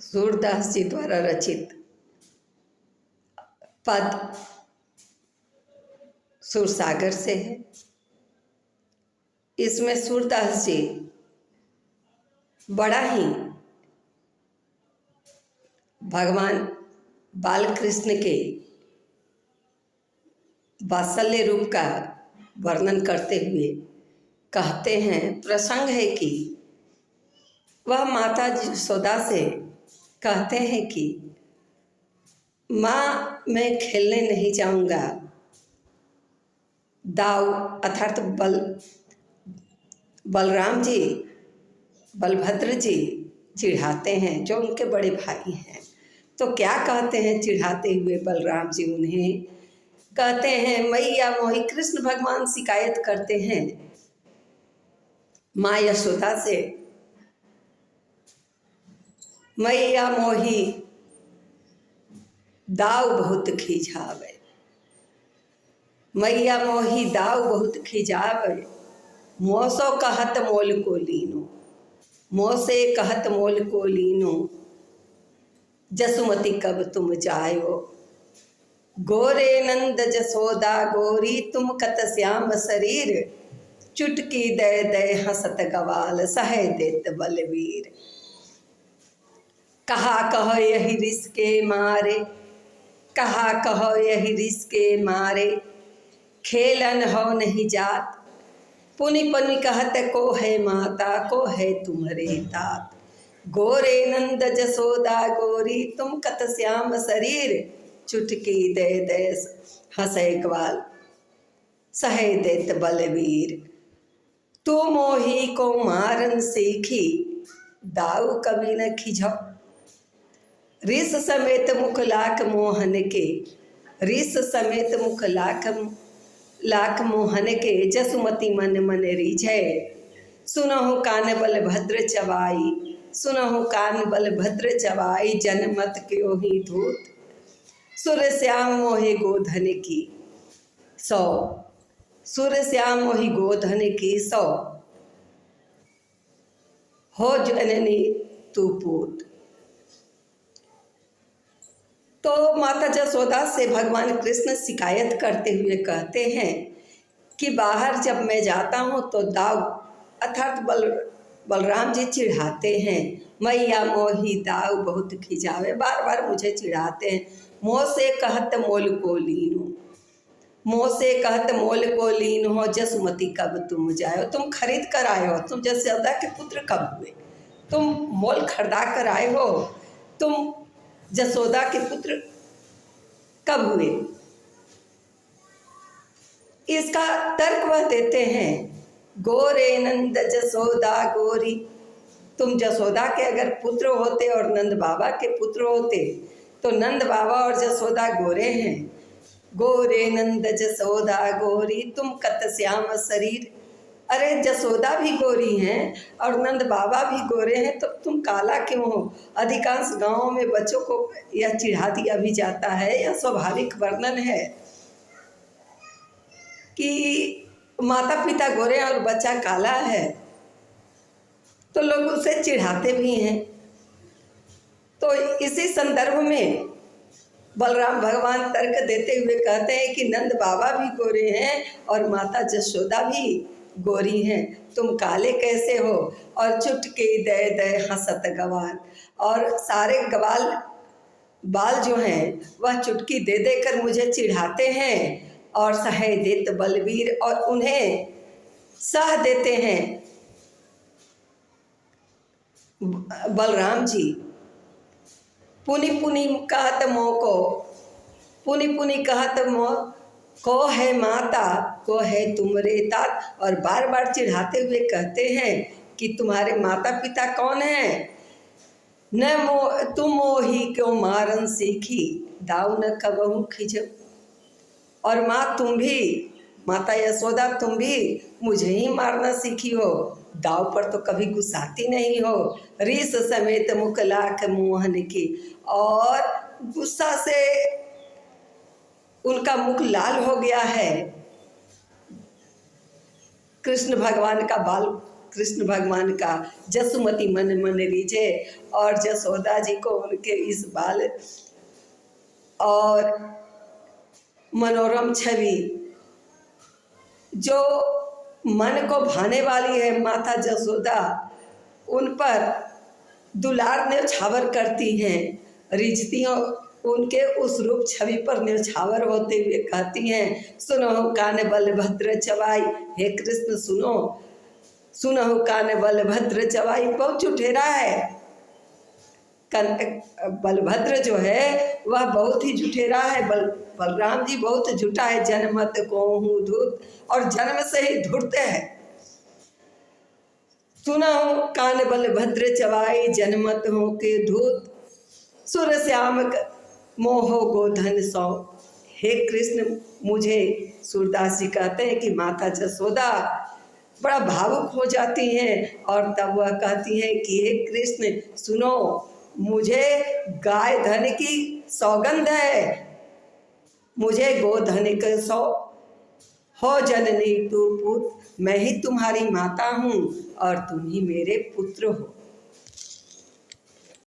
सूरदास जी द्वारा रचित पद सुरसागर से है। इसमें सूरदास जी बड़ा ही भगवान बाल कृष्ण के वात्सल्य रूप का वर्णन करते हुए कहते हैं, प्रसंग है कि वह माता यशोदा से कहते हैं कि माँ, मैं खेलने नहीं जाऊंगा। दाऊ अर्थात बलराम जी, बलभद्र जी चिढ़ाते हैं, जो उनके बड़े भाई हैं। तो क्या कहते हैं चिढ़ाते हुए बलराम जी उन्हें? कहते हैं, मैया मोही, कृष्ण भगवान शिकायत करते हैं माँ यशोदा से, मैया मोही दाऊ बहुत खिजावे, मैया मोही दाऊ बहुत खिजावे, मोसो कहत मोल को लीनो, मोसे कहत मोल को लीनो, जसुमती कब तुम जायो, गोरे नंद जसोदा गोरी तुम कत श्याम शरीर, चुटकी दे दे हंसत गवाल सहे देत बलवीर। कहा कहो यही रिस के मारे, कहा कहो यही रिस के मारे, खेलन हो नहीं जात, पुनि पुनि कहत को है माता, को है तुम्हारे तात, गोरे नंद जसोदा गोरी तुम कत श्याम शरीर, चुटकी दे दे हंसे ग्वाल सहे देत बलवीर। तू मोही को मारन सीखी, दाऊ कभी न खिझो, रिस समेत मुख लाख मोहन के, रिस समेत मुख लाख मोहन के, जसुमती मन मन रीझे, सुनहु कान बलभद्र चवाई, सुनहु कान बलभद्र चवाई, जनमत क्यों ही धूत, सुर श्याम मोहि गोधन की सौ, सुर श्याम मोहि गोधन की सौ, हो जननी तू पूत। तो माता यशोदा से भगवान कृष्ण शिकायत करते हुए कहते हैं कि बाहर जब मैं जाता हूँ तो दाऊ अर्थात बलराम जी चिढ़ाते हैं, मैया मोही दाऊ बहुत खिजावे, बार बार मुझे चिढ़ाते हैं। मोह से कहत मोल को लीनो, मोह से कहत मोल को लीन हो, जसुमती कब तुम जायो, तुम खरीद कर आए हो, तुम यशोदा के पुत्र कब हुए, तुम मोल खरीदा कर आए हो, तुम यशोदा के पुत्र कब हुए। इसका तर्क वह देते हैं, गोरे नंद जसोदा गोरी, तुम यशोदा के अगर पुत्र होते और नंद बाबा के पुत्र होते तो नंद बाबा और यशोदा गोरे हैं। गोरे नंद जसोदा गोरी तुम कत श्याम शरीर, अरे यशोदा भी गोरी हैं और नंद बाबा भी गोरे हैं, तो तुम काला क्यों हो। अधिकांश गांवों में बच्चों को यह चिढ़ा दिया भी जाता है, यह स्वाभाविक वर्णन है कि माता पिता गोरे हैं और बच्चा काला है, तो लोग उसे चिढ़ाते भी हैं। तो इसी संदर्भ में बलराम भगवान तर्क देते हुए कहते हैं कि नंद बाबा भी गोरे हैं और माता यशोदा भी गोरी हैं, तुम काले कैसे हो। और चुटकी दे दे हंसत गवाल, और सारे गवाल बाल जो हैं वह चुटकी दे दे कर मुझे चिढ़ाते हैं और सहे देत बलवीर, और उन्हें सह देते हैं बलराम जी। पुनि पुनि कहत मोह को, पुनि पुनि कहत मोह को है माता, को है तुम्हारे तात, और बार बार चिढ़ाते हुए कहते हैं कि तुम्हारे माता पिता कौन हैं। न मोह तुम मोही क्यों मारन सीखी, दाऊ न कबहू खिजो, और माँ तुम भी, माता यशोदा तुम भी मुझे ही मारना सीखी हो, दाव पर तो कभी गुस्साती नहीं हो। रिस समेत मुख लाख मोहन की, और गुस्सा से उनका मुख लाल हो गया है। कृष्ण भगवान का बाल कृष्ण भगवान का जसुमती मन मन रीझे। और जसोदा जी को उनके इस बाल और मनोरम छवि जो मन को भाने वाली है, माता जसोदा उन पर दुलार न्यौछावर करती हैं, रिझती हैं, उनके उस रूप छवि पर न्यौछावर होते हुए कहती हैं, सुनो कान बलभद्र चवाई, हे कृष्ण सुनो, सुनो कान बलभद्र चवाई। बहुत जुठेरा है बलभद्र जो है वह बहुत ही जुठेरा है। बलराम जी बहुत जुटा है। जनमत को हूँ धूत, और जन्म से ही धूर्त है। सुना हो कान बलभद्र चवाई, जनमत हो के धूत, सुर श्याम मोह गोधन सौ। हे कृष्ण, मुझे सूरदास जी कहते हैं कि माता जसोदा बड़ा भावुक हो जाती हैं और तब वह कहती हैं कि हे कृष्ण सुनो, मुझे गाय धन की सौगंध है, मुझे गोधन का सौ हो जननी तू पुत्र, मैं ही तुम्हारी माता हूँ और तुम ही मेरे पुत्र हो।